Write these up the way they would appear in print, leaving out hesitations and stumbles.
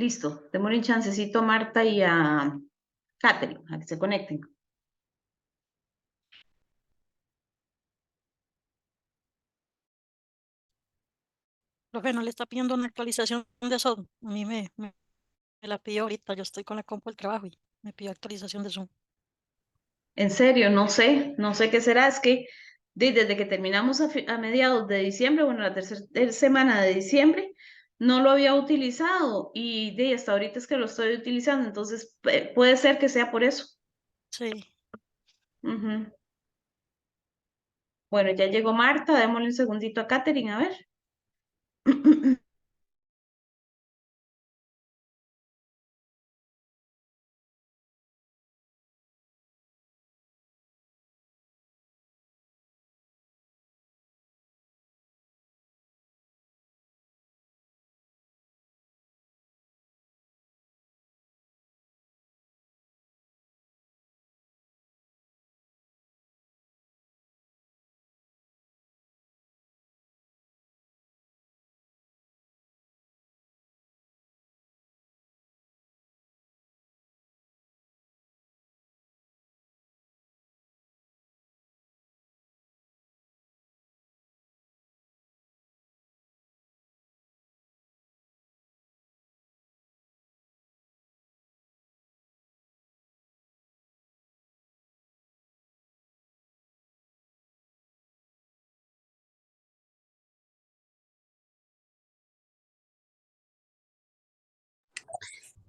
Listo, démosle un chancecito a Marta y a Catherine a que se conecten. Profe, no le está pidiendo una actualización de Zoom. A mí me la pidió ahorita. Yo estoy con la compu del trabajo y me pidió actualización de Zoom. En serio, no sé qué será. Es que desde que terminamos a mediados de diciembre, bueno, la tercera semana de diciembre, no lo había utilizado y hasta ahorita es que lo estoy utilizando, entonces puede ser que sea por eso. Sí. Ujú. Bueno, ya llegó Marta, démosle un segundito a Catherine, a ver.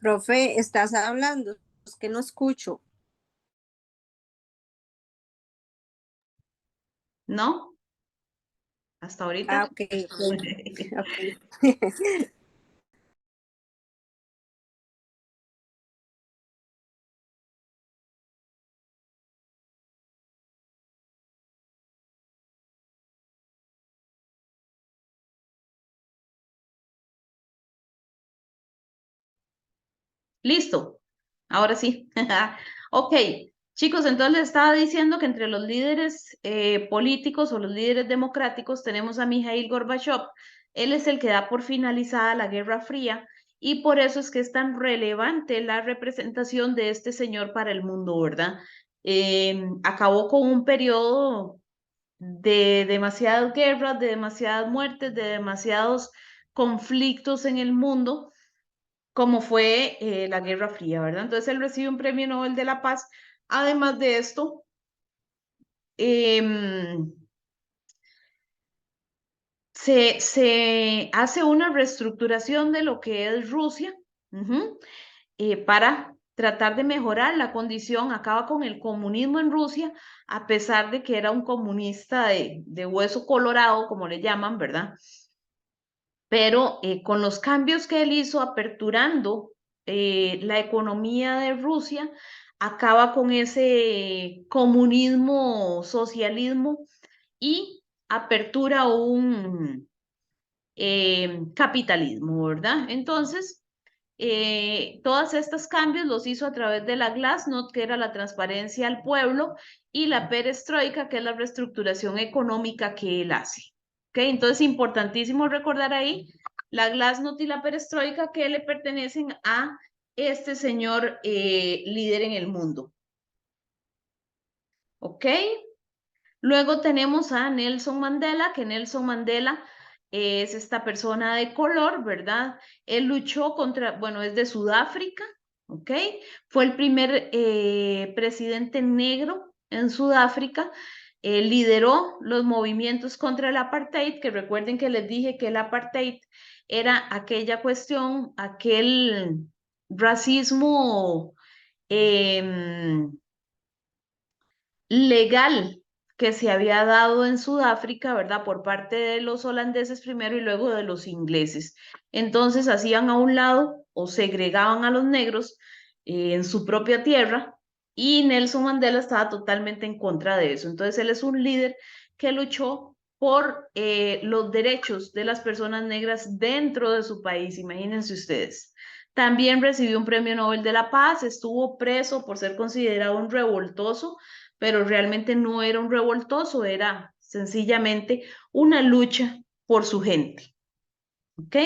Profe, estás hablando, es que no escucho. ¿No? Hasta Ah, ahorita. ok, ok. Listo, ahora sí. Ok, chicos, entonces les estaba diciendo que entre los líderes políticos o los líderes democráticos tenemos a Mikhail Gorbachev. Él es el que da por finalizada la Guerra Fría y por eso es que es tan relevante la representación de este señor para el mundo, ¿verdad? Acabó con un periodo de demasiadas guerras, de demasiadas muertes, de demasiados conflictos en el mundo como fue la Guerra Fría, ¿verdad? Entonces él recibe un premio Nobel de la Paz. Además de esto, em, se hace una reestructuración de lo que es Rusia, ujú, para tratar de mejorar la condición, acaba con el comunismo en Rusia, a pesar de que era un comunista de hueso colorado, como le llaman, ¿verdad? Pero con los cambios que él hizo aperturando la economía de Rusia, acaba con ese comunismo, socialismo y apertura un capitalismo, ¿verdad? Entonces, todos estos cambios los hizo a través de la Glasnost, que era la transparencia al pueblo, y la perestroika, que es la reestructuración económica que él hace. ¿Ok? Entonces, importantísimo recordar ahí la Glasnost y la perestroika que le pertenecen a este señor líder en el mundo. ¿Ok? Luego tenemos a Nelson Mandela, que Nelson Mandela es esta persona de color, ¿verdad? Él luchó contra, bueno, es de Sudáfrica, ¿ok? Fue el primer presidente negro en Sudáfrica. Lideró los movimientos contra el apartheid, que recuerden que les dije que el apartheid era aquella cuestión, aquel racismo eh, legal que se había dado en Sudáfrica, ¿verdad? Por parte de los holandeses primero y luego de los ingleses. Entonces hacían a un lado o segregaban a los negros en su propia tierra y Nelson Mandela estaba totalmente en contra de eso. Entonces él es un líder que luchó por los derechos de las personas negras dentro de su país, imagínense ustedes. También recibió un premio Nobel de la Paz, estuvo preso por ser considerado un revoltoso, pero realmente no era un revoltoso, era sencillamente una lucha por su gente. ¿Ok?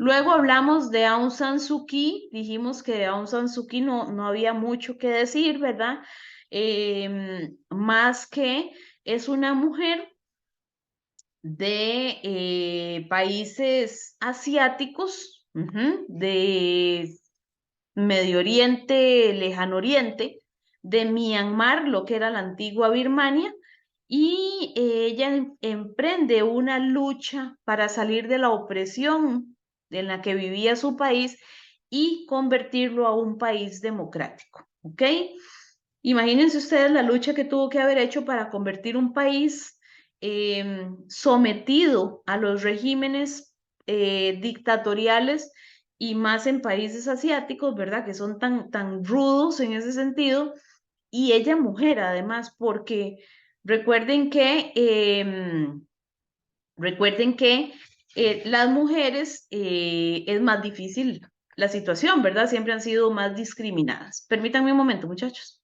Luego hablamos de Aung San Suu Kyi, dijimos que de Aung San Suu Kyi no había mucho que decir, ¿verdad? Más que es una mujer de países asiáticos, de Medio Oriente, Lejano Oriente, de Myanmar, lo que era la antigua Birmania, y ella emprende una lucha para salir de la opresión en la que vivía su país y convertirlo a un país democrático, ¿ok? Imagínense ustedes la lucha que tuvo que haber hecho para convertir un país sometido a los regímenes dictatoriales y más en países asiáticos, ¿verdad? Que son tan rudos en ese sentido. Y ella mujer, además, porque recuerden que, recuerden que las mujeres es más difícil la situación, ¿verdad? Siempre han sido más discriminadas. Permítanme un momento, muchachos.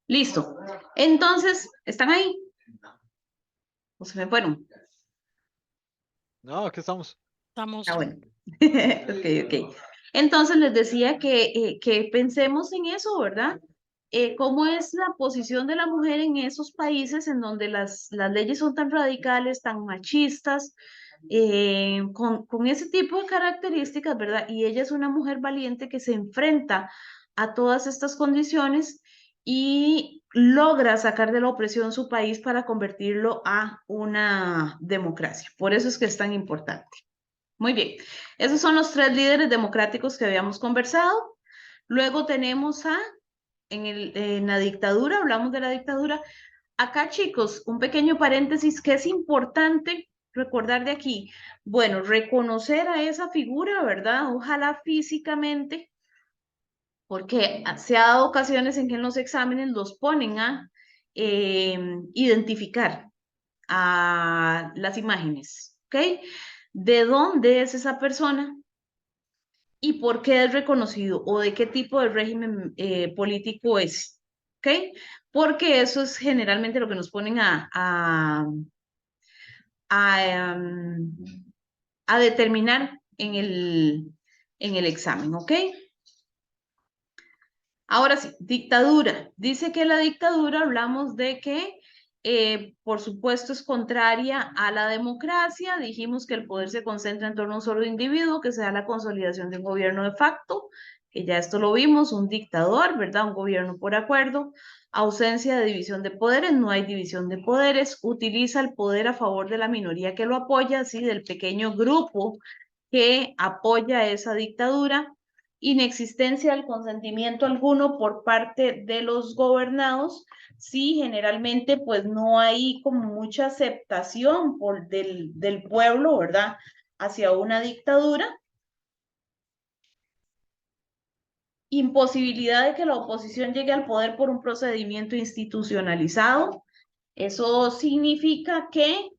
Listo. Entonces, ¿están ahí? ¿O se me fueron? No, aquí estamos. Estamos, Ah, bueno. Ok, ok. Entonces les decía que pensemos en eso, ¿verdad? ¿Cómo es la posición de la mujer en esos países en donde las leyes son tan radicales, tan machistas, con ese tipo de características, ¿verdad? Y ella es una mujer valiente que se enfrenta a todas estas condiciones y logra sacar de la opresión su país para convertirlo a una democracia. Por eso es que es tan importante. Muy bien, esos son los tres líderes democráticos que habíamos conversado. Luego tenemos en la dictadura, hablamos de la dictadura. Acá, chicos, un pequeño paréntesis que es importante recordar de aquí. Bueno, reconocer a esa figura, ¿verdad? Ojalá físicamente, porque se ha dado ocasiones en que en los exámenes los ponen a identificar a las imágenes, ¿ok? ¿De dónde es esa persona? Y por qué es reconocido o de qué tipo de régimen político es. ¿Ok? Porque eso es generalmente lo que nos ponen a, a determinar en el examen. ¿Ok? Ahora sí, dictadura. Dice que la dictadura hablamos de que, por supuesto, es contraria a la democracia. Dijimos que el poder se concentra en torno a un solo individuo, que sea la consolidación de un gobierno de facto, que ya esto lo vimos, un dictador, ¿verdad? Un gobierno por acuerdo. Ausencia de división de poderes, no hay división de poderes. Utiliza el poder a favor de la minoría que lo apoya, ¿sí? Del pequeño grupo que apoya esa dictadura, inexistencia del consentimiento alguno por parte de los gobernados, sí, generalmente pues no hay como mucha aceptación del pueblo, ¿verdad? Hacia una dictadura. Imposibilidad de que la oposición llegue al poder por un procedimiento institucionalizado. Eso significa que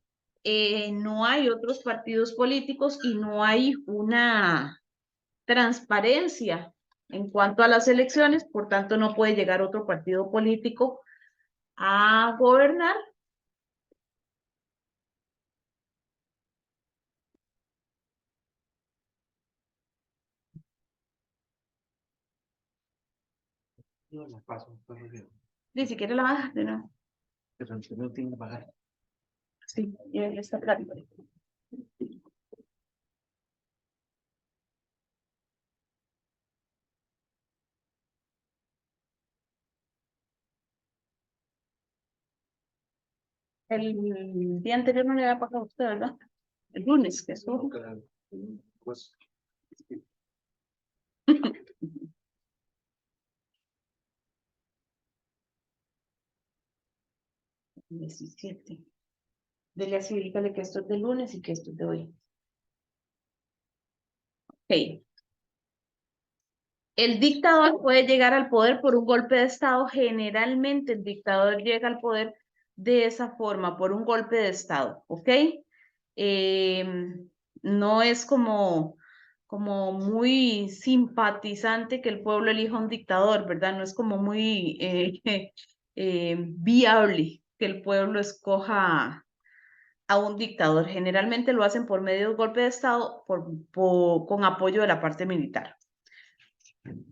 no hay otros partidos políticos y no hay una transparencia en cuanto a las elecciones, por tanto no puede llegar otro partido político a gobernar. Ni siquiera la baja de nuevo. Sí, y él está claro. El día anterior no le había pasado a usted, ¿verdad? El lunes, que estuvo. Pues, 17. Dele así, dígale que esto es de lunes y que esto es de hoy. Ok. El dictador puede llegar al poder por un golpe de Estado. Generalmente el dictador llega al poder de esa forma, por un golpe de Estado, ¿ok? No es como muy simpatizante que el pueblo elija un dictador, ¿verdad? No es como muy viable que el pueblo escoja a un dictador. Generalmente lo hacen por medio de un golpe de Estado con apoyo de la parte militar.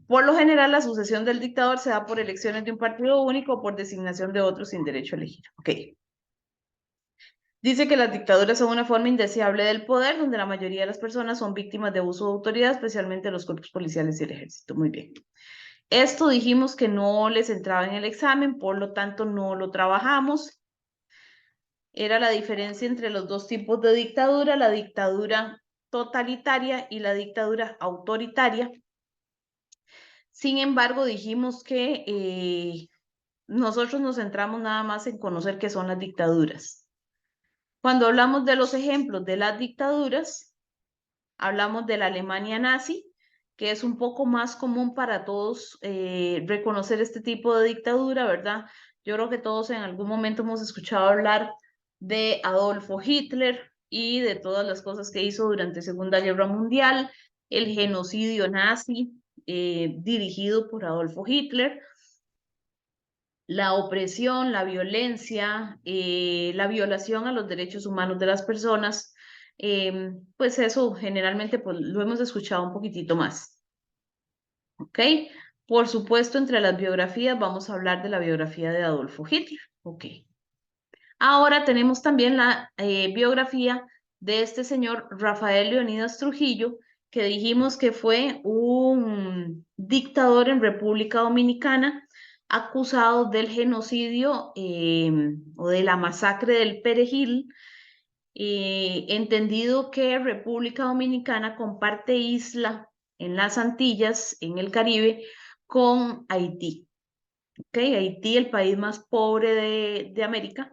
Por lo general, la sucesión del dictador se da por elecciones de un partido único o por designación de otro sin derecho a elegir. Ok. Dice que las dictaduras son una forma indeseable del poder, donde la mayoría de las personas son víctimas de abuso de autoridad, especialmente los cuerpos policiales y el ejército. Muy bien. Esto dijimos que no les entraba en el examen, por lo tanto no lo trabajamos. Era la diferencia entre los dos tipos de dictadura, la dictadura totalitaria y la dictadura autoritaria. Sin embargo, dijimos que nosotros nos centramos nada más en conocer qué son las dictaduras. Cuando hablamos de los ejemplos de las dictaduras, hablamos de la Alemania nazi, que es un poco más común para todos reconocer este tipo de dictadura, ¿verdad? Yo creo que todos en algún momento hemos escuchado hablar de Adolfo Hitler y de todas las cosas que hizo durante la Segunda Guerra Mundial, el genocidio nazi dirigido por Adolfo Hitler, la opresión, la violencia, la violación a los derechos humanos de las personas, pues eso generalmente pues, lo hemos escuchado un poquitito más. ¿Ok? Por supuesto, entre las biografías vamos a hablar de la biografía de Adolfo Hitler. Ok. Ahora tenemos también la biografía de este señor Rafael Leónidas Trujillo, que dijimos que fue un dictador en República Dominicana acusado del genocidio o de la masacre del Perejil, entendido que República Dominicana comparte isla en las Antillas, en el Caribe, con Haití. ¿Okay? Haití, el país más pobre de América,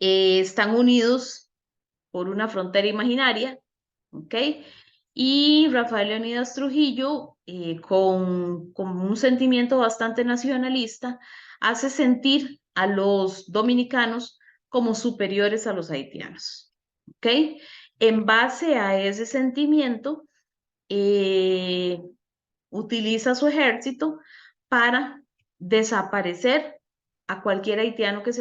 están unidos por una frontera imaginaria, ¿ok? Y Rafael Leónidas Trujillo, con un sentimiento bastante nacionalista, hace sentir a los dominicanos como superiores a los haitianos, ¿ok? En base a ese sentimiento, utiliza su ejército para desaparecer a cualquier haitiano que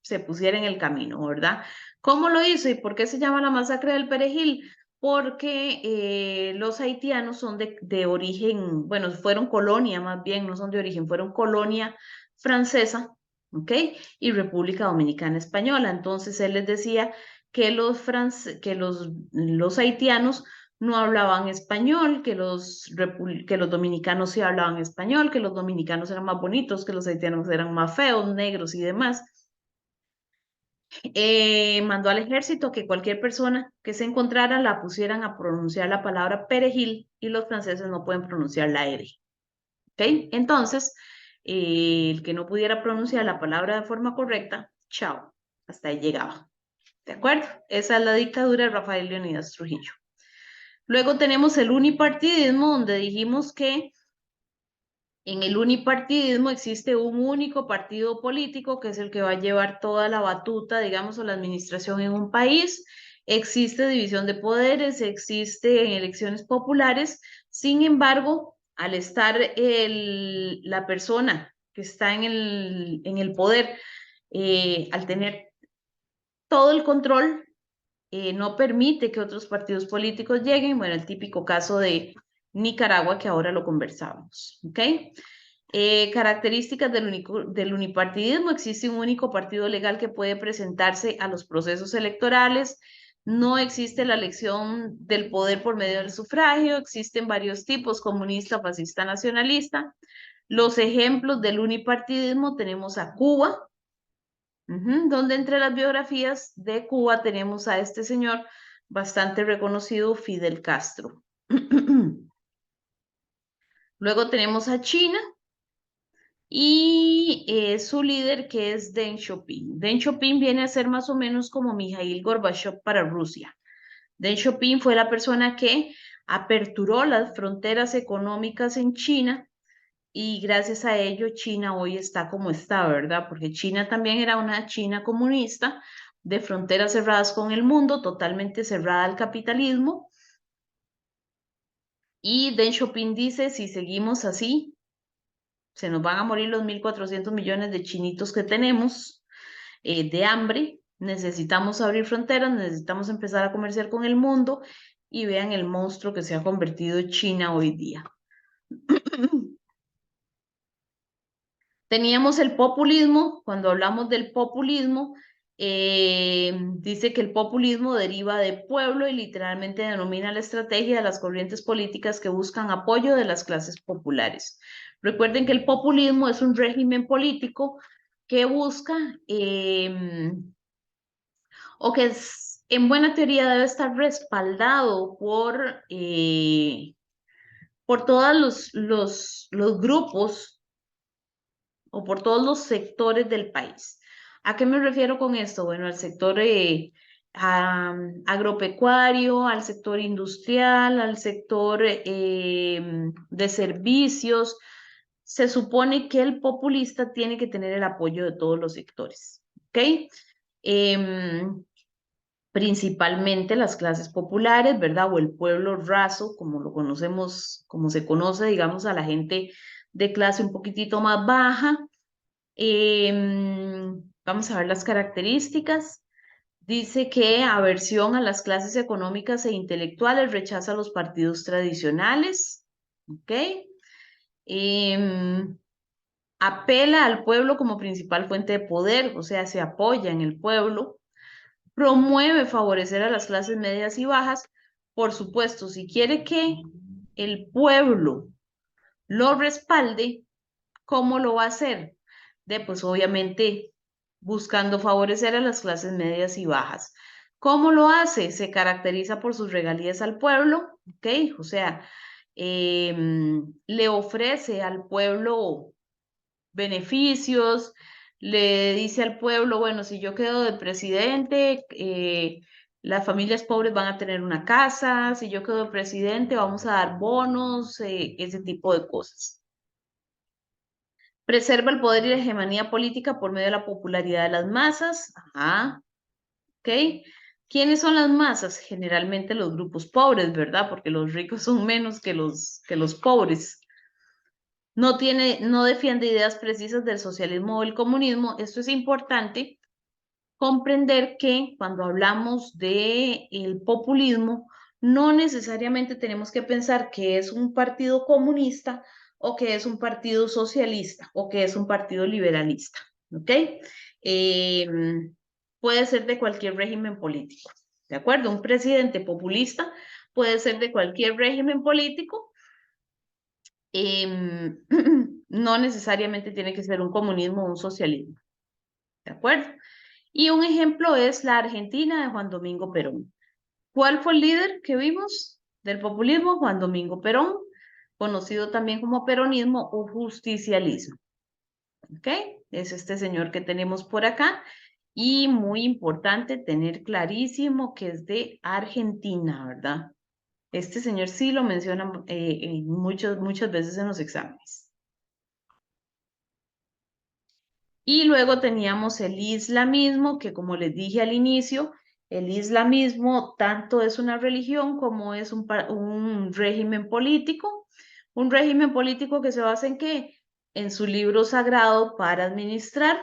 se pusiera en el camino, ¿verdad? ¿Cómo lo hizo y por qué se llama la masacre del Perejil? Porque los haitianos son de origen, bueno, fueron colonia más bien, no son de origen, fueron colonia francesa, ¿ok? Y República Dominicana Española. Entonces él les decía que los haitianos no hablaban español, que los dominicanos sí hablaban español, que los dominicanos eran más bonitos, que los haitianos eran más feos, negros y demás. Mandó al ejército que cualquier persona que se encontrara la pusieran a pronunciar la palabra perejil y los franceses no pueden pronunciar la R. ¿Ok? Entonces, el que no pudiera pronunciar la palabra de forma correcta, chao, hasta ahí llegaba. ¿De acuerdo? Esa es la dictadura de Rafael Leónidas Trujillo. Luego tenemos el unipartidismo, donde dijimos que en el unipartidismo existe un único partido político que es el que va a llevar toda la batuta, digamos, o la administración en un país. Existe división de poderes, existe elecciones populares. Sin embargo, al estar la persona que está en el poder, al tener todo el control, no permite que otros partidos políticos lleguen. Bueno, el típico caso de Nicaragua que ahora lo conversábamos, ¿ok? Características del unipartidismo. Existe un único partido legal que puede presentarse a los procesos electorales. No existe la elección del poder por medio del sufragio. Existen varios tipos: comunista, fascista, nacionalista. Los ejemplos del unipartidismo tenemos a Cuba, donde entre las biografías de Cuba tenemos a este señor bastante reconocido, Fidel Castro. Luego tenemos a China y su líder, que es Deng Xiaoping. Deng Xiaoping viene a ser más o menos como Mikhail Gorbachev para Rusia. Deng Xiaoping fue la persona que aperturó las fronteras económicas en China, y gracias a ello China hoy está como está, ¿verdad? Porque China también era una China comunista, de fronteras cerradas con el mundo, totalmente cerrada al capitalismo. Y Deng Xiaoping dice: si seguimos así, se nos van a morir los 1.400 millones de chinitos que tenemos de hambre. Necesitamos abrir fronteras, necesitamos empezar a comerciar con el mundo, y vean el monstruo que se ha convertido China hoy día. Teníamos el populismo. Cuando hablamos del populismo, dice que el populismo deriva de pueblo y literalmente denomina la estrategia de las corrientes políticas que buscan apoyo de las clases populares. Recuerden que el populismo es un régimen político que busca, o que en buena teoría debe estar respaldado por todos los grupos o por todos los sectores del país. ¿A qué me refiero con esto? Bueno, al sector agropecuario, al sector industrial, al sector de servicios. Se supone que el populista tiene que tener el apoyo de todos los sectores, ¿ok? Principalmente las clases populares, ¿verdad? O el pueblo raso, como lo conocemos, como se conoce, digamos, a la gente de clase un poquitito más baja. Vamos a ver las características. Dice que aversión a las clases económicas e intelectuales, rechaza los partidos tradicionales, ¿ok? Apela al pueblo como principal fuente de poder, o sea, se apoya en el pueblo. Promueve favorecer a las clases medias y bajas. Por supuesto, si quiere que el pueblo lo respalde, ¿cómo lo va a hacer? Pues obviamente buscando favorecer a las clases medias y bajas. ¿Cómo lo hace? Se caracteriza por sus regalías al pueblo, ¿ok? O sea, le ofrece al pueblo beneficios, le dice al pueblo: bueno, si yo quedo de presidente, las familias pobres van a tener una casa; si yo quedo de presidente, vamos a dar bonos, ese tipo de cosas. Preserva el poder y la hegemonía política por medio de la popularidad de las masas. Ajá, ¿ok? ¿Quiénes son las masas? Generalmente los grupos pobres, ¿verdad? Porque los ricos son menos que los pobres. No defiende ideas precisas del socialismo o el comunismo. Esto es importante comprender, que cuando hablamos de el populismo, no necesariamente tenemos que pensar que es un partido comunista, o que es un partido socialista, o que es un partido liberalista, ¿ok? Puede ser de cualquier régimen político, ¿de acuerdo? Un presidente populista puede ser de cualquier régimen político. No necesariamente tiene que ser un comunismo o un socialismo, ¿de acuerdo? Y un ejemplo es la Argentina de Juan Domingo Perón. ¿Cuál fue el líder que vimos del populismo? Juan Domingo Perón, conocido también como peronismo o justicialismo. ¿Ok? Es este señor que tenemos por acá. Y muy importante tener clarísimo que es de Argentina, ¿verdad? Este señor sí lo menciona muchas veces en los exámenes. Y luego teníamos el islamismo, que como les dije al inicio, el islamismo tanto es una religión como es un régimen político. Un régimen político que se basa en ¿qué? En su libro sagrado para administrar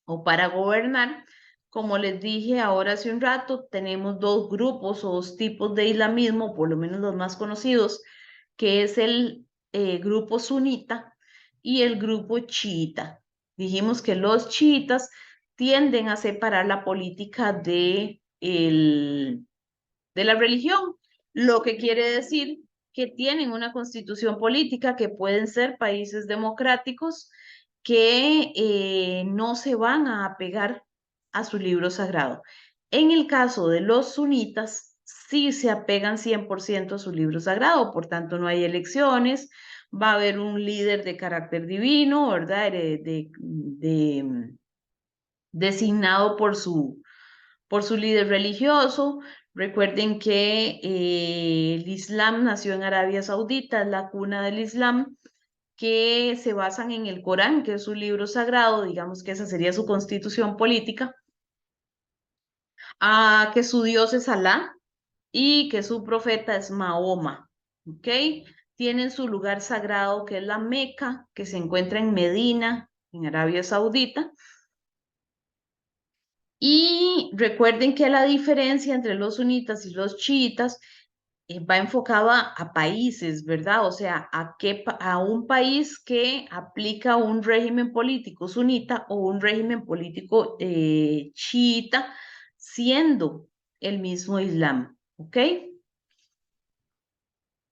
o para gobernar. Como les dije ahora hace un rato, tenemos dos grupos o dos tipos de islamismo, por lo menos los más conocidos, que es el grupo sunita, y el grupo chiita. Dijimos que los chiitas tienden a separar la política de la religión, lo que quiere decir que tienen una constitución política, que pueden ser países democráticos, que no se van a apegar a su libro sagrado. En el caso de los sunitas, sí se apegan 100% a su libro sagrado, por tanto no hay elecciones, va a haber un líder de carácter divino, ¿verdad? Designado por su líder religioso. Recuerden que el Islam nació en Arabia Saudita, es la cuna del Islam, que se basan en el Corán, que es su libro sagrado, digamos que esa sería su constitución política, que su Dios es Alá y que su profeta es Mahoma, ¿ok? Tienen su lugar sagrado, que es la Meca, que se encuentra en Medina, en Arabia Saudita. Y recuerden que la diferencia entre los sunitas y los chiitas va enfocada a países, ¿verdad? O sea, a un país que aplica un régimen político sunita o un régimen político chiita, siendo el mismo Islam, ¿ok?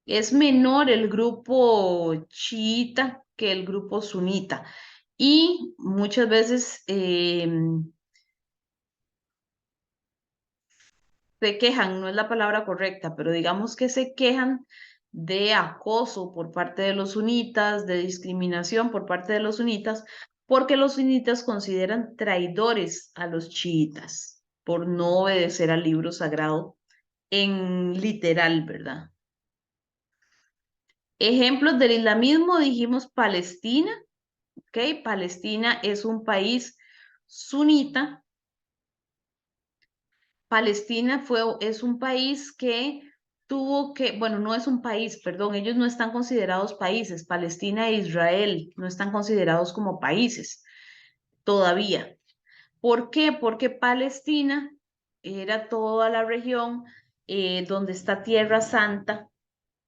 Es menor el grupo chiita que el grupo sunita. Y muchas veces se quejan, no es la palabra correcta, pero digamos que se quejan de acoso por parte de los sunitas, de discriminación por parte de los sunitas, porque los sunitas consideran traidores a los chiitas por no obedecer al libro sagrado en literal, ¿verdad? Ejemplos del islamismo, dijimos Palestina, ¿ok? Palestina es un país sunita. Palestina es un país que bueno, no es un país, perdón, ellos no están considerados países. Palestina e Israel no están considerados como países todavía. ¿Por qué? Porque Palestina era toda la región donde está Tierra Santa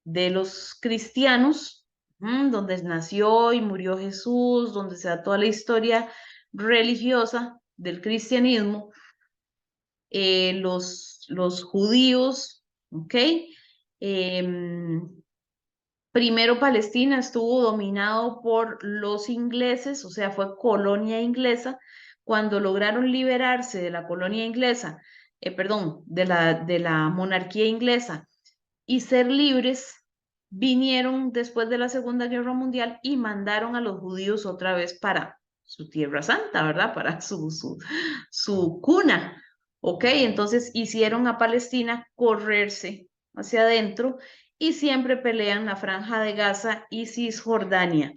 de los cristianos, donde nació y murió Jesús, donde se da toda la historia religiosa del cristianismo. Los judíos, ¿ok? Primero Palestina estuvo dominado por los ingleses, o sea, fue colonia inglesa. Cuando lograron liberarse de la colonia inglesa, perdón, de la monarquía inglesa y ser libres, vinieron después de la Segunda Guerra Mundial y mandaron a los judíos otra vez para su Tierra Santa, ¿verdad? Para su cuna. ¿Ok? Entonces hicieron a Palestina correrse hacia adentro y siempre pelean la Franja de Gaza y Cisjordania.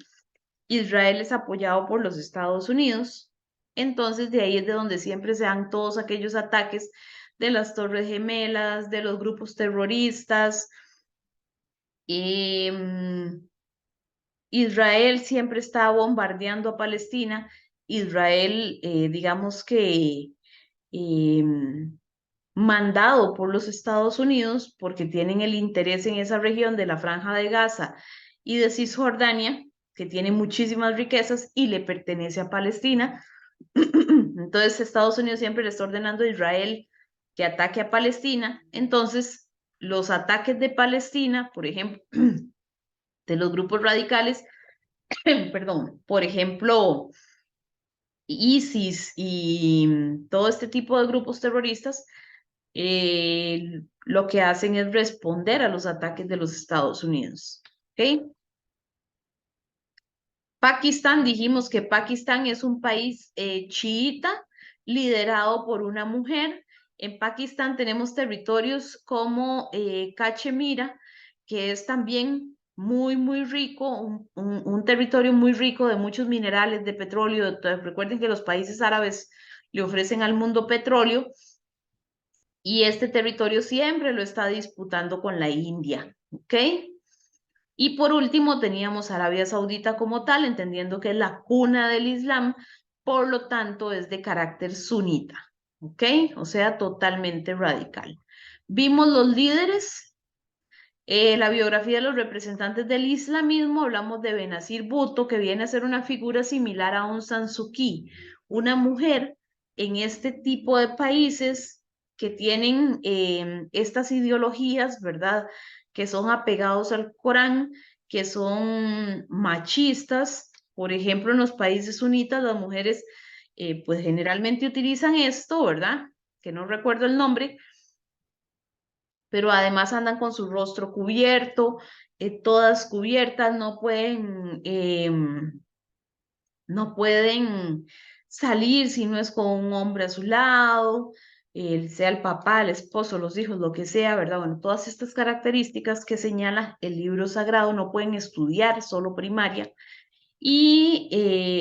Israel es apoyado por los Estados Unidos, entonces de ahí es de donde siempre se dan todos aquellos ataques de las Torres Gemelas, de los grupos terroristas. Israel siempre está bombardeando a Palestina. Israel, digamos que mandado por los Estados Unidos porque tienen el interés en esa región de la Franja de Gaza y de Cisjordania, que tiene muchísimas riquezas y le pertenece a Palestina. Entonces Estados Unidos siempre le está ordenando a Israel que ataque a Palestina. Entonces los ataques de Palestina, por ejemplo, de los grupos radicales, perdón, por ejemplo, ISIS y todo este tipo de grupos terroristas, lo que hacen es responder a los ataques de los Estados Unidos. ¿Ok? Pakistán, dijimos que Pakistán es un país chiita liderado por una mujer. En Pakistán tenemos territorios como Cachemira, que es también muy rico, un territorio muy rico de muchos minerales, de petróleo. Entonces, recuerden que los países árabes le ofrecen al mundo petróleo y este territorio siempre lo está disputando con la India, ¿ok? Y por último teníamos Arabia Saudita como tal, entendiendo que es la cuna del Islam, por lo tanto es de carácter sunita, ¿ok? O sea, totalmente radical. Vimos los líderes La biografía de los representantes del islamismo, hablamos de Benazir Bhutto, que viene a ser una figura similar a Aung San Suu Kyi, una mujer en este tipo de países que tienen estas ideologías, ¿verdad? Que son apegados al Corán, que son machistas. Por ejemplo, en los países sunitas, las mujeres pues generalmente utilizan esto, ¿verdad? Que no recuerdo el nombre, pero además andan con su rostro cubierto, todas cubiertas, no pueden salir si no es con un hombre a su lado, sea el papá, el esposo, los hijos, lo que sea, ¿verdad? Bueno, todas estas características que señala el libro sagrado, no pueden estudiar solo primaria. Y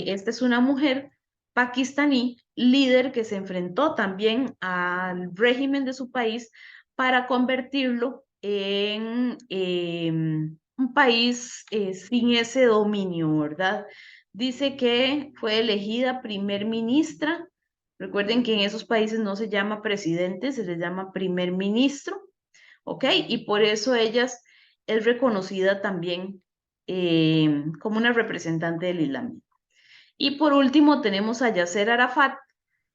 esta es una mujer pakistaní, líder que se enfrentó también al régimen de su país para convertirlo en un país sin ese dominio, ¿verdad? Dice que fue elegida primer ministra. Recuerden que en esos países no se llama presidente, se les llama primer ministro, ¿ok? Y por eso ella es reconocida también como una representante del islamismo. Y por último tenemos a Yasser Arafat,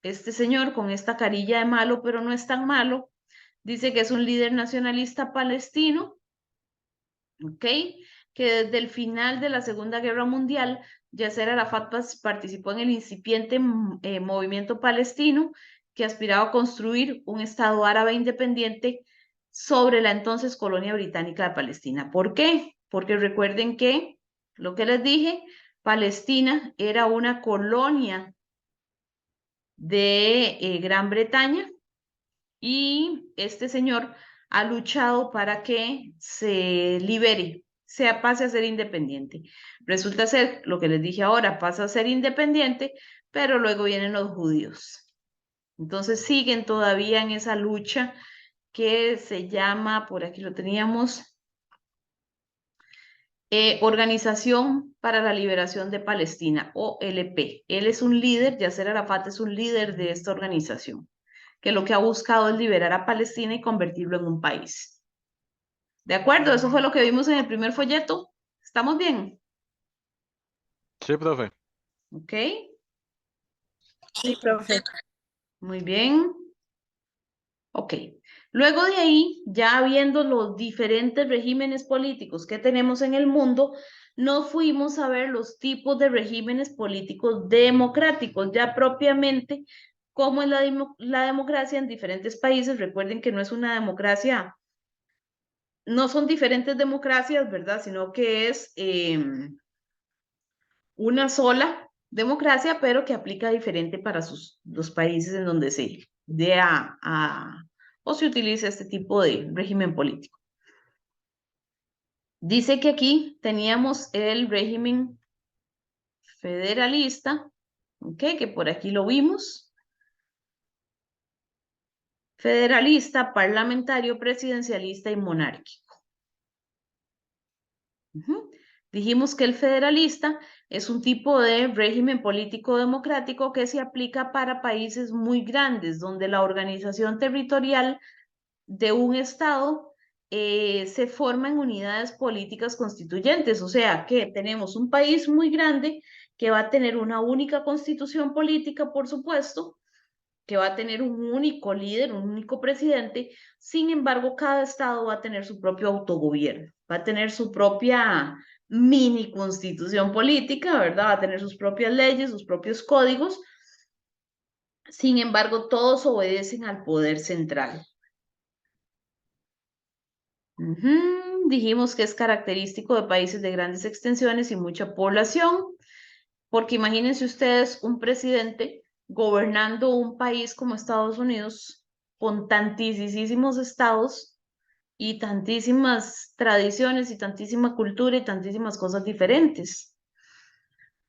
este señor con esta carilla de malo, pero no es tan malo. Dice que es un líder nacionalista palestino, ¿ok? Que desde el final de la Segunda Guerra Mundial, Yasser Arafat participó en el incipiente movimiento palestino que aspiraba a construir un Estado árabe independiente sobre la entonces colonia británica de Palestina. ¿Por qué? Porque recuerden que, lo que les dije, Palestina era una colonia de Gran Bretaña y este señor ha luchado para que se libere, pase a ser independiente. Resulta ser, lo que les dije ahora, pasa a ser independiente, pero luego vienen los judíos. Entonces siguen todavía en esa lucha que se llama, por aquí lo teníamos, Organización para la Liberación de Palestina, OLP. Él es un líder, Yasser Arafat es un líder de esta organización, que lo que ha buscado es liberar a Palestina y convertirlo en un país. ¿De acuerdo? Eso fue lo que vimos en el primer folleto. ¿Estamos bien? Sí, profe. ¿Ok? Sí, profe. Muy bien. Ok. Luego de ahí, ya viendo los diferentes regímenes políticos que tenemos en el mundo, nos fuimos a ver los tipos de regímenes políticos democráticos, ya propiamente cómo es la democracia en diferentes países. Recuerden que no es una democracia, no son diferentes democracias, ¿verdad? Sino que es una sola democracia, pero que aplica diferente para los países en donde se dé o se utiliza este tipo de régimen político. Dice que aquí teníamos el régimen federalista, ¿ok? Que por aquí lo vimos. Federalista, parlamentario, presidencialista y monárquico. Dijimos que el federalista es un tipo de régimen político democrático que se aplica para países muy grandes, donde la organización territorial de un estado se forma en unidades políticas constituyentes. O sea, que tenemos un país muy grande que va a tener una única constitución política, por supuesto, que va a tener un único líder, un único presidente. Sin embargo, cada estado va a tener su propio autogobierno, va a tener su propia mini constitución política, ¿verdad? Va a tener sus propias leyes, sus propios códigos. Sin embargo, todos obedecen al poder central. Dijimos que es característico de países de grandes extensiones y mucha población, porque imagínense ustedes un presidente gobernando un país como Estados Unidos con tantísimos estados y tantísimas tradiciones y tantísima cultura y tantísimas cosas diferentes.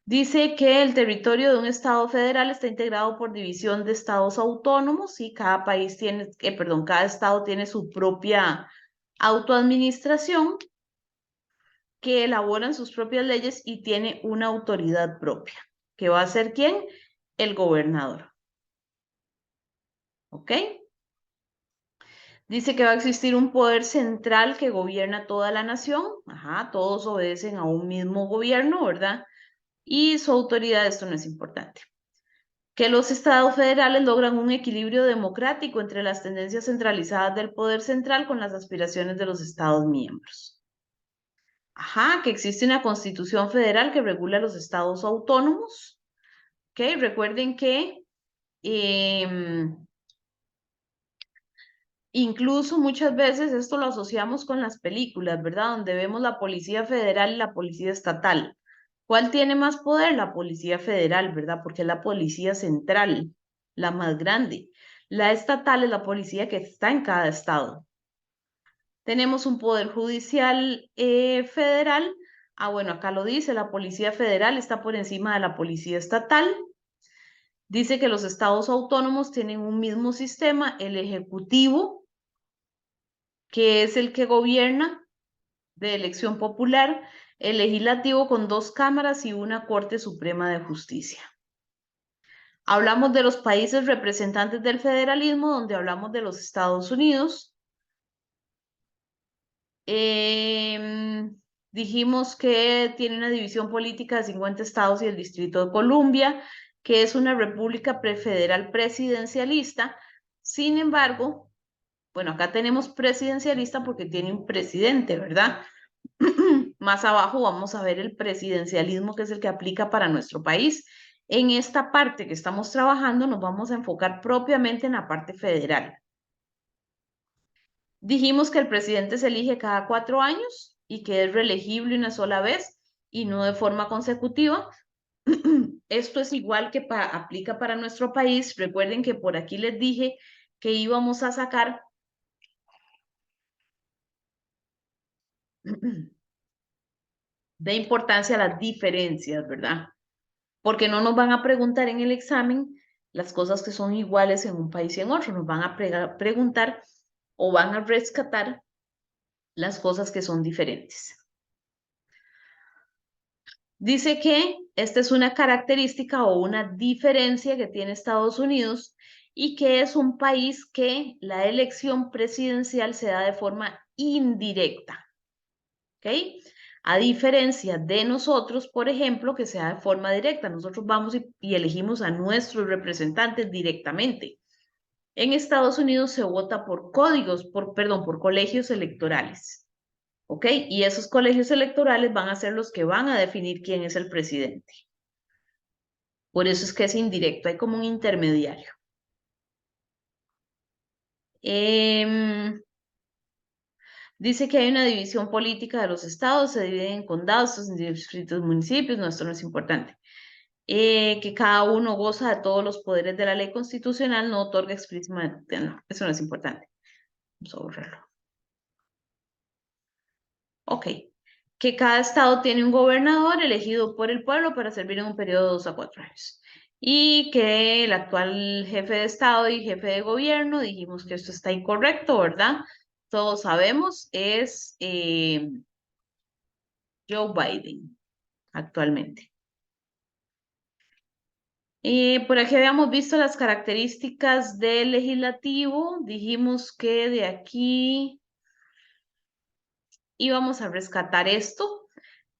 Dice que el territorio de un estado federal está integrado por división de estados autónomos y cada país tiene, cada estado tiene su propia autoadministración, que elaboran sus propias leyes y tiene una autoridad propia, que va a ser ¿quién? El gobernador. ¿Ok? Dice que va a existir un poder central que gobierna toda la nación. Ajá, todos obedecen a un mismo gobierno, ¿verdad? Y su autoridad, esto no es importante. Que los estados federales logran un equilibrio democrático entre las tendencias centralizadas del poder central con las aspiraciones de los estados miembros. Ajá, que existe una constitución federal que regula los estados autónomos. Ok, recuerden que incluso muchas veces esto lo asociamos con las películas, ¿verdad? Donde vemos la policía federal y la policía estatal. ¿Cuál tiene más poder? La policía federal, ¿verdad? Porque es la policía central, la más grande. La estatal es la policía que está en cada estado. Tenemos un poder judicial federal. Ah, bueno, acá lo dice, la policía federal está por encima de la policía estatal. Dice que los estados autónomos tienen un mismo sistema, el ejecutivo, que es el que gobierna de elección popular, el legislativo con 2 cámaras y una Corte Suprema de Justicia. Hablamos de los países representantes del federalismo, donde hablamos de los Estados Unidos. Dijimos que tiene una división política de 50 estados y el Distrito de Columbia, que es una república federal presidencialista. Sin embargo, bueno, acá tenemos presidencialista porque tiene un presidente, ¿verdad? Más abajo vamos a ver el presidencialismo, que es el que aplica para nuestro país. En esta parte que estamos trabajando nos vamos a enfocar propiamente en la parte federal. Dijimos que el presidente se elige cada 4 años y que es reelegible una sola vez y no de forma consecutiva. Esto es igual que aplica para nuestro país. Recuerden que por aquí les dije que íbamos a sacar de importancia las diferencias, ¿verdad? Porque no nos van a preguntar en el examen las cosas que son iguales en un país y en otro, nos van a preguntar o van a rescatar las cosas que son diferentes. Dice que esta es una característica o una diferencia que tiene Estados Unidos y que es un país que la elección presidencial se da de forma indirecta. ¿Ok? A diferencia de nosotros, por ejemplo, que sea de forma directa. Nosotros vamos y elegimos a nuestros representantes directamente. En Estados Unidos se vota por por colegios electorales. ¿Ok? Y esos colegios electorales van a ser los que van a definir quién es el presidente. Por eso es que es indirecto, hay como un intermediario. Dice que hay una división política de los estados, se dividen en condados, en distritos, municipios, no, esto no es importante. Que cada uno goza de todos los poderes de la ley constitucional, no otorga explícitamente, no, eso no es importante. Vamos a borrarlo. Ok. Que cada estado tiene un gobernador elegido por el pueblo para servir en un periodo de 2 a 4 años. Y que el actual jefe de estado y jefe de gobierno, dijimos que esto está incorrecto, ¿verdad? Todos sabemos, es Joe Biden actualmente. Por aquí habíamos visto las características del legislativo. Dijimos que de aquí íbamos a rescatar esto,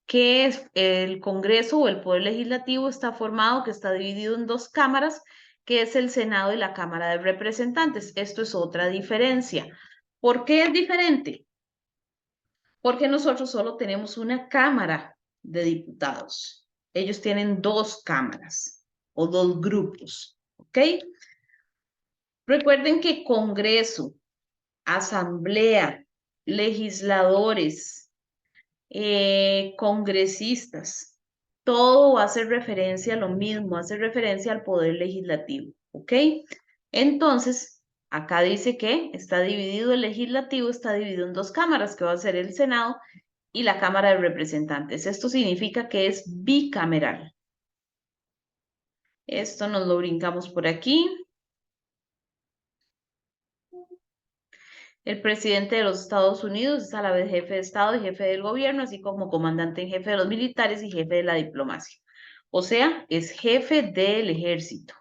que es el Congreso o el Poder Legislativo está formado, que está dividido en 2 cámaras, que es el Senado y la Cámara de Representantes. Esto es otra diferencia. ¿Por qué es diferente? Porque nosotros solo tenemos una Cámara de Diputados. Ellos tienen 2 cámaras o 2 grupos, ¿ok? Recuerden que Congreso, Asamblea, legisladores, congresistas, todo hace referencia a lo mismo, hace referencia al poder legislativo, ¿ok? Entonces, acá dice que está dividido el legislativo, está dividido en 2 cámaras, que va a ser el Senado y la Cámara de Representantes. Esto significa que es bicameral. Esto nos lo brincamos por aquí. El presidente de los Estados Unidos es a la vez jefe de Estado y jefe del gobierno, así como comandante en jefe de los militares y jefe de la diplomacia. O sea, es jefe del ejército.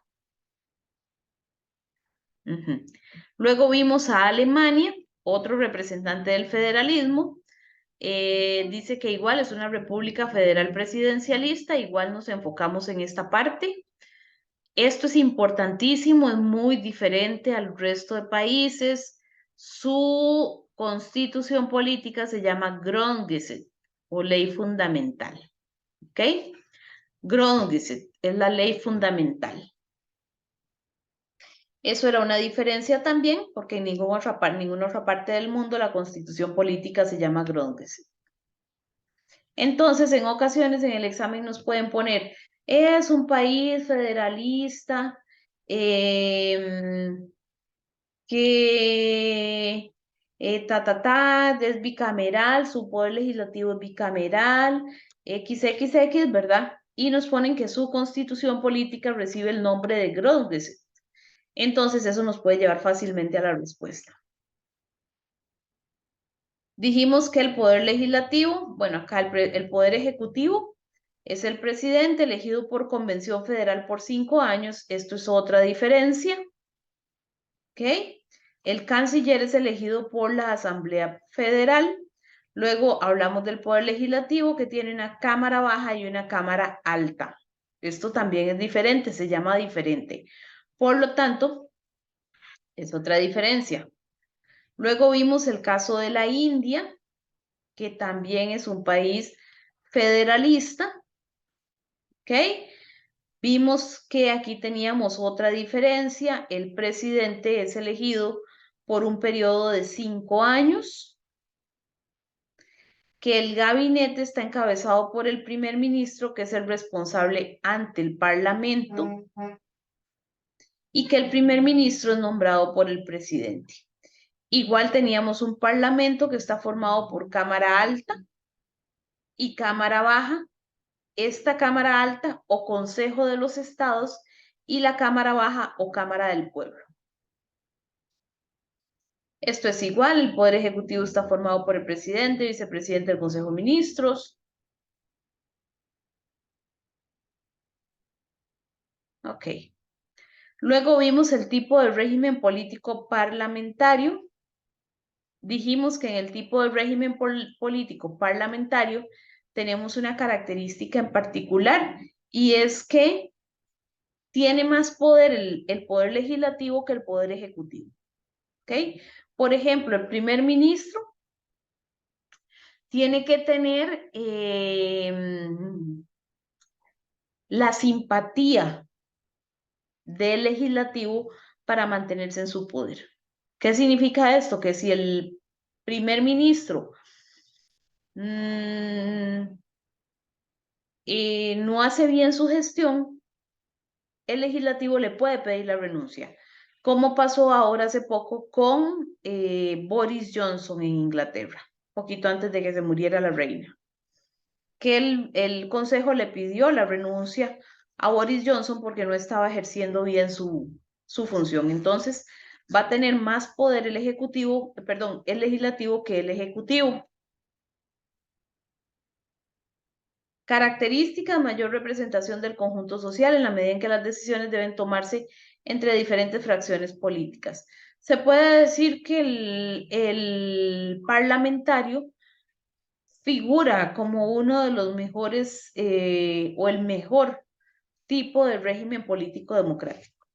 Luego vimos a Alemania, otro representante del federalismo, dice que igual es una república federal presidencialista, igual nos enfocamos en esta parte. Esto es importantísimo, es muy diferente al resto de países. Su constitución política se llama Grundgesetz o ley fundamental. ¿Ok? Grundgesetz es la ley fundamental. Eso era una diferencia también, porque en ninguna otra parte del mundo la constitución política se llama Grundgesetz. Entonces, en ocasiones en el examen nos pueden poner, es un país federalista que es bicameral, su poder legislativo es bicameral, XXX, ¿verdad? Y nos ponen que su constitución política recibe el nombre de Grundgesetz. Entonces, eso nos puede llevar fácilmente a la respuesta. Dijimos que el poder legislativo, bueno, acá el poder ejecutivo es el presidente elegido por convención federal por 5 años. Esto es otra diferencia. ¿Ok? El canciller es elegido por la Asamblea Federal. Luego hablamos del poder legislativo que tiene una cámara baja y una cámara alta. Esto también es diferente, se llama diferente. Por lo tanto, es otra diferencia. Luego vimos el caso de la India, que también es un país federalista. ¿Ok? Vimos que aquí teníamos otra diferencia. El presidente es elegido por un periodo de 5 años, que el gabinete está encabezado por el primer ministro, que es el responsable ante el parlamento, y que el primer ministro es nombrado por el presidente. Igual teníamos un parlamento que está formado por Cámara Alta y Cámara Baja. Esta Cámara Alta o Consejo de los Estados y la Cámara Baja o Cámara del Pueblo. Esto es igual, el Poder Ejecutivo está formado por el presidente, vicepresidente del Consejo de Ministros. Ok. Luego vimos el tipo de régimen político parlamentario. Dijimos que en el tipo de régimen político parlamentario tenemos una característica en particular y es que tiene más poder el poder legislativo que el poder ejecutivo. ¿Ok? Por ejemplo, el primer ministro tiene que tener la simpatía del legislativo para mantenerse en su poder. ¿Qué significa esto? Que si el primer ministro no hace bien su gestión, el legislativo le puede pedir la renuncia, como pasó ahora hace poco con Boris Johnson en Inglaterra, poquito antes de que se muriera la reina, que el Consejo le pidió la renuncia a Boris Johnson porque no estaba ejerciendo bien su función. Entonces, va a tener más poder el legislativo que el ejecutivo. Característica, mayor representación del conjunto social en la medida en que las decisiones deben tomarse entre diferentes fracciones políticas. Se puede decir que el parlamentario figura como uno de los mejores o el mejor tipo de régimen político democrático.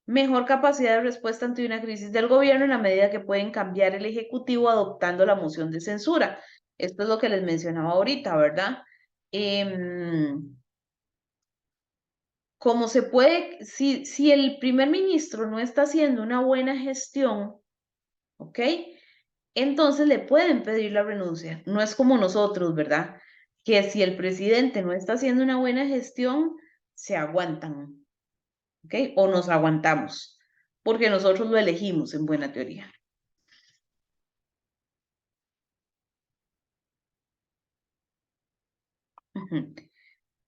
Mejor capacidad de respuesta ante una crisis del gobierno en la medida que pueden cambiar el ejecutivo adoptando la moción de censura. Esto es lo que les mencionaba ahorita, ¿verdad? Como se puede, si el primer ministro no está haciendo una buena gestión, ¿ok? Entonces le pueden pedir la renuncia. No es como nosotros, ¿verdad? Que si el presidente no está haciendo una buena gestión, se aguantan, ¿ok? O nos aguantamos, porque nosotros lo elegimos en buena teoría.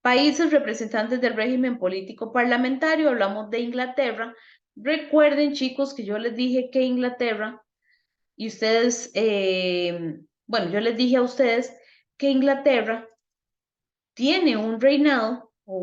Países representantes del régimen político parlamentario, hablamos de Inglaterra. Recuerden, chicos, que yo les dije que Inglaterra, y ustedes, bueno, yo les dije a ustedes que Inglaterra tiene un reinado o